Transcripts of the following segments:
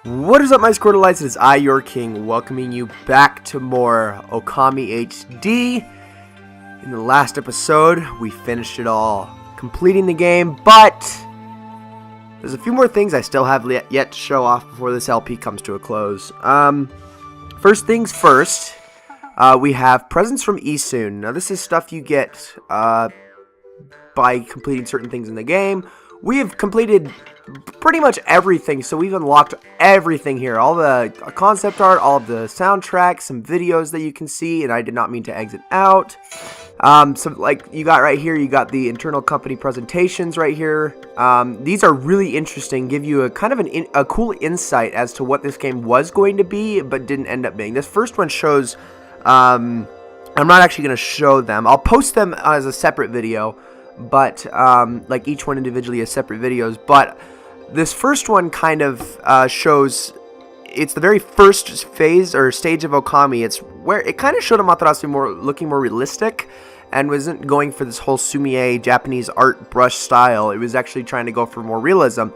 What is up, my Squirtleites? It is I, your king, welcoming you back to more Okami HD. In the last episode, we finished it all, completing the game, but there's a few more things I still have yet to show off before this LP comes to a close. First things first, we have presents from Isun. Now, this is stuff you get by completing certain things in the game. We have completed pretty much everything, so we've unlocked everything here. All the concept art, all of the soundtracks, some videos that you can see, and I did not mean to exit out. So like you got right here, you got the internal company presentations right here. These are really interesting, give you a kind of a cool insight as to what this game was going to be, but didn't end up being. This first one shows, I'm not actually going to show them. I'll post them as a separate video, but like each one individually as separate videos, but this first one kind of shows, it's the very first phase or stage of Ōkami. It's where it kind of showed Amaterasu looking more realistic and wasn't going for this whole sumie Japanese art brush style. It was actually trying to go for more realism.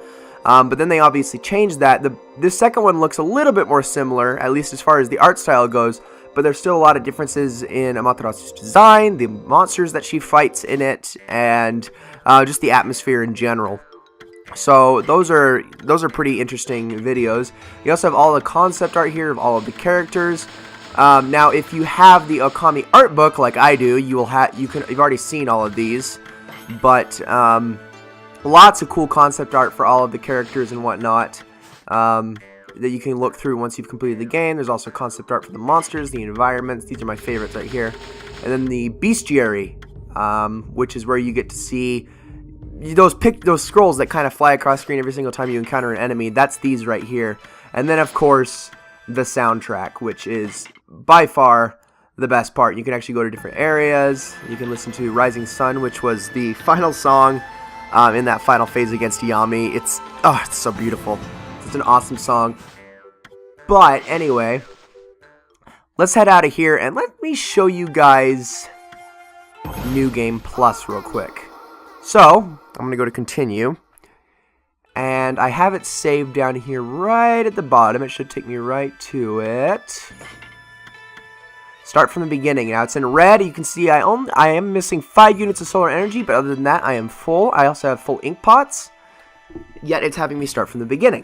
But then they obviously changed that. This second one looks a little bit more similar, at least as far as the art style goes, but there's still a lot of differences in Amaterasu's design, the monsters that she fights in it, and just the atmosphere in general. So those are pretty interesting videos. You also have all the concept art here of all of the characters. Now, if you have the Okami art book like I do, you've already seen all of these, but lots of cool concept art for all of the characters and whatnot that you can look through once you've completed the game. There's also concept art for the monsters, the environments. These are my favorites right here. And then the bestiary, which is where you get to see those scrolls that kind of fly across screen every single time you encounter an enemy. That's these right here. And then, of course, the soundtrack, which is by far the best part. You can actually go to different areas. You can listen to Rising Sun, which was the final song in that final phase against Yami. It's so beautiful. It's an awesome song. But anyway, let's head out of here and let me show you guys New Game Plus real quick. So, I'm going to go to continue, and I have it saved down here right at the bottom. It should take me right to it. Start from the beginning. Now, it's in red. You can see I am missing 5 units of solar energy, but other than that, I am full. I also have full ink pots, yet it's having me start from the beginning.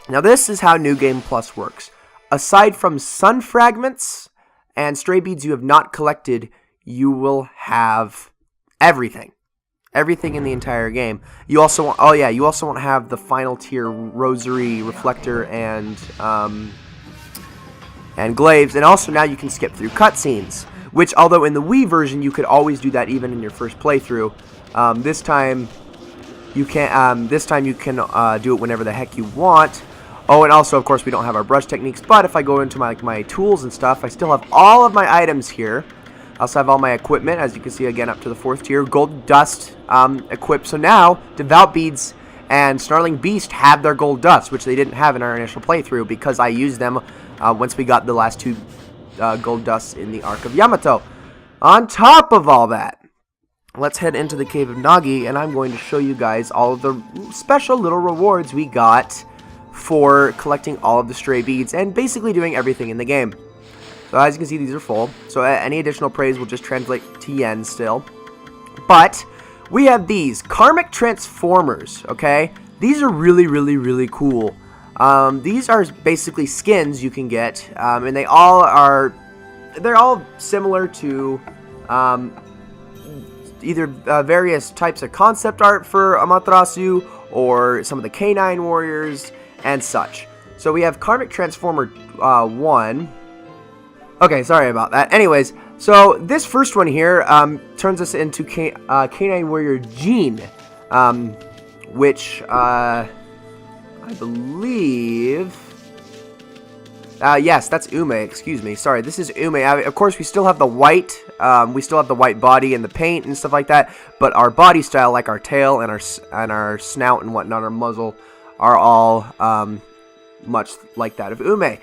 Now, this is how New Game Plus works. Aside from sun fragments and stray beads you have not collected, you will have everything. Everything in the entire game. You also won't have the final tier rosary, reflector, and glaives. And also now you can skip through cutscenes, which although in the Wii version you could always do that even in your first playthrough, this time you can't. This time you can do it whenever the heck you want. Oh, and also of course we don't have our brush techniques. But if I go into my tools and stuff, I still have all of my items here. I also have all my equipment, as you can see again up to the 4th tier. Gold dust equipped. So now, Devout Beads and Snarling Beast have their gold dust, which they didn't have in our initial playthrough because I used them once we got the last 2 gold dusts in the Arc of Yamato. On top of all that, let's head into the Cave of Nagi, and I'm going to show you guys all of the special little rewards we got for collecting all of the stray beads and basically doing everything in the game. So as you can see, these are full. So any additional praise will just translate to yen still. But we have these Karmic Transformers, okay? These are really, really, really cool. These are basically skins you can get, and they're all similar to either various types of concept art for Amaterasu or some of the Canine Warriors and such. So we have Karmic Transformer 1. Okay, sorry about that. Anyways, so this first one here turns us into Canine Warrior Jean, which I believe Yes, that's Ume. Excuse me. Sorry, this is Ume. Of course, we still have the white. We still have the white body and the paint and stuff like that. But our body style, like our tail and our snout and whatnot, our muzzle, are all much like that of Ume.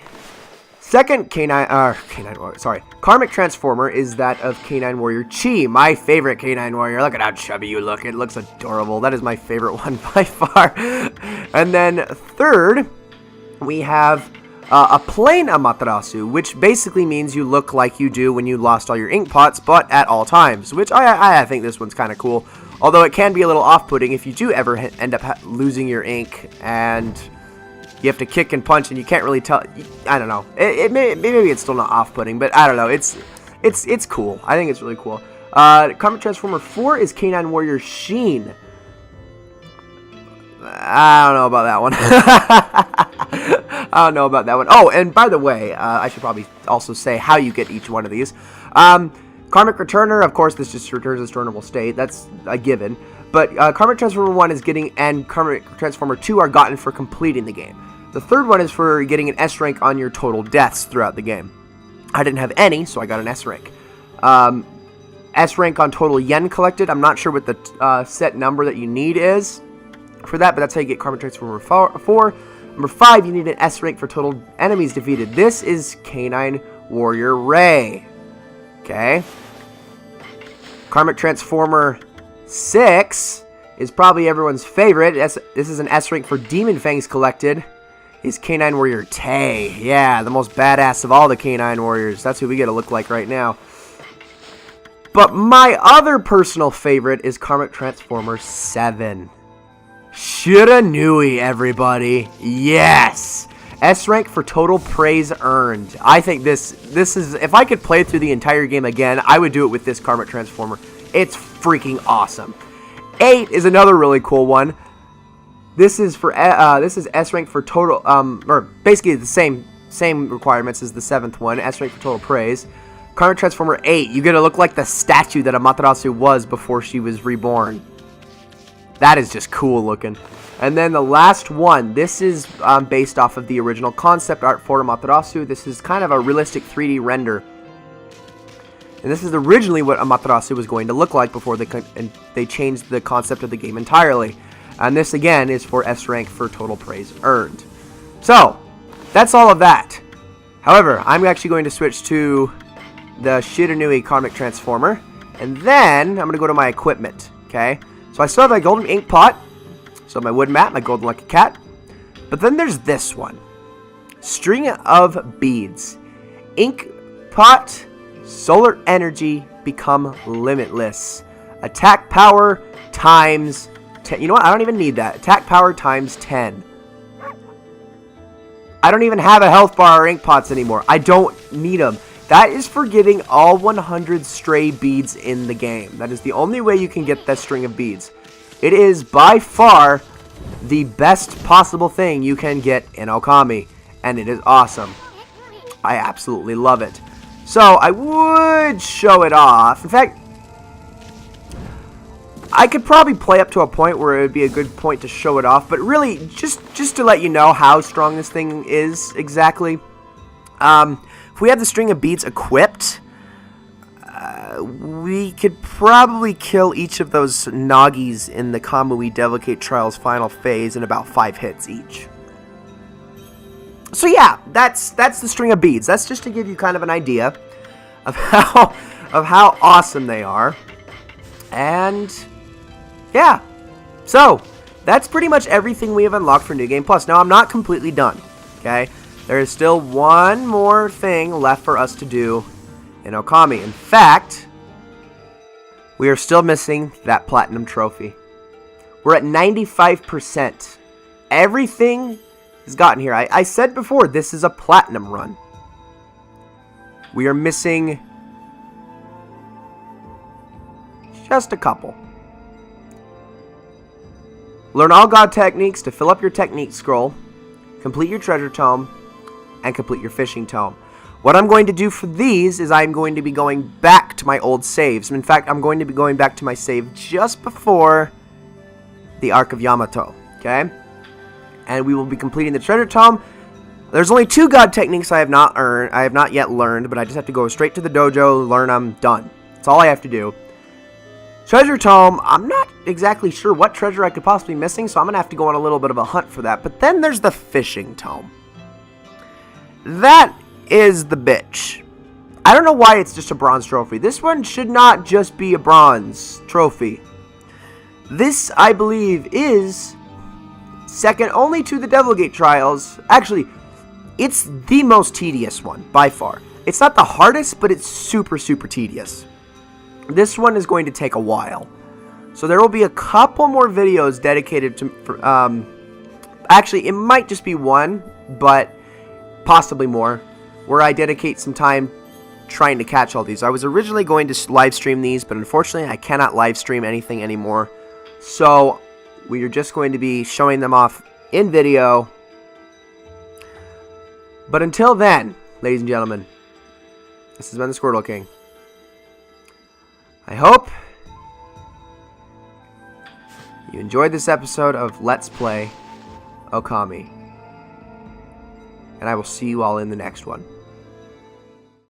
Second Karmic Transformer is that of Canine Warrior Chi, my favorite Canine Warrior. Look at how chubby you look. It looks adorable. That is my favorite one by far. And then third, we have a plain Amaterasu, which basically means you look like you do when you lost all your ink pots, but at all times, which I think this one's kind of cool. Although it can be a little off-putting if you do ever end up losing your ink and you have to kick and punch and you can't really tell. I don't know. Maybe it's still not off-putting, but I don't know. It's cool. I think it's really cool. Karmic Transformer 4 is Canine Warrior Sheen. I don't know about that one. I don't know about that one. Oh, and by the way, I should probably also say how you get each one of these. Karmic Returner, of course, this just returns its returnable state. That's a given. But Karmic Transformer 1 is getting, and Karmic Transformer 2 are gotten for completing the game. The third one is for getting an S rank on your total deaths throughout the game. I didn't have any, so I got an S rank. S rank on total yen collected. I'm not sure what the set number that you need is for that, but that's how you get Karmic Transformer 4. Number 5, you need an S rank for total enemies defeated. This is Canine Warrior Ray. Okay. Karmic Transformer 6 is probably everyone's favorite. This is an S rank for Demon Fangs collected. Is Canine Warrior Tay. Yeah, the most badass of all the Canine Warriors. That's who we get to look like right now. But my other personal favorite is Karmic Transformer 7. Shiranui, everybody. Yes! S rank for total praise earned. I think this is, if I could play through the entire game again, I would do it with this Karmic Transformer. It's freaking awesome. 8 is another really cool one. This is S rank for total, or basically the same requirements as the 7th one. S rank for total praise. Karmic Transformer 8, you get to look like the statue that Amaterasu was before she was reborn. That is just cool looking. And then the last one, this is based off of the original concept art for Amaterasu. This is kind of a realistic 3D render. And this is originally what Amaterasu was going to look like before they changed the concept of the game entirely. And this, again, is for S rank for total praise earned. So, that's all of that. However, I'm actually going to switch to the Shiranui Karmic Transformer. And then, I'm going to go to my equipment. Okay? So, I still have my golden ink pot. So, my wood mat, my golden lucky cat. But then there's this one. String of beads. Ink pot, solar energy, become limitless. Attack power times 10. You know what? I don't even need that. Attack power times 10. I don't even have a health bar or ink pots anymore. I don't need them. That is for getting all 100 stray beads in the game. That is the only way you can get that string of beads. It is by far the best possible thing you can get in Ōkami. And it is awesome. I absolutely love it. So, I would show it off. In fact, I could probably play up to a point where it would be a good point to show it off, but really, just to let you know how strong this thing is exactly. If we had the string of beads equipped, we could probably kill each of those Nagis in the Kamui Delicate Trials final phase in about 5 hits each. So yeah, that's the string of beads. That's just to give you kind of an idea of how awesome they are. And yeah, so that's pretty much everything we have unlocked for New Game Plus. Now, I'm not completely done, okay? There is still one more thing left for us to do in Ōkami. In fact, we are still missing that platinum trophy. We're at 95%. Everything has gotten here. I said before, this is a platinum run. We are missing just a couple. Learn all God techniques to fill up your technique scroll, complete your treasure tome, and complete your fishing tome. What I'm going to do for these is I'm going to be going back to my old saves. In fact, I'm going to be going back to my save just before the Arc of Yamato, okay? And we will be completing the treasure tome. There's only 2 god techniques I have not yet learned, but I just have to go straight to the dojo, learn them, done. That's all I have to do. Treasure tome, I'm not exactly sure what treasure I could possibly be missing, so I'm going to have to go on a little bit of a hunt for that. But then there's the fishing tome. That is the bitch. I don't know why it's just a bronze trophy. This one should not just be a bronze trophy. This, I believe, is second only to the Devil Gate trials. Actually, it's the most tedious one, by far. It's not the hardest, but it's super, super tedious. This one is going to take a while. So there will be a couple more videos dedicated to... actually, it might just be one, but possibly more, where I dedicate some time trying to catch all these. I was originally going to live stream these, but unfortunately I cannot live stream anything anymore. So we are just going to be showing them off in video. But until then, ladies and gentlemen, this has been the Squirtle King. I hope you enjoyed this episode of Let's Play Ōkami. And I will see you all in the next one.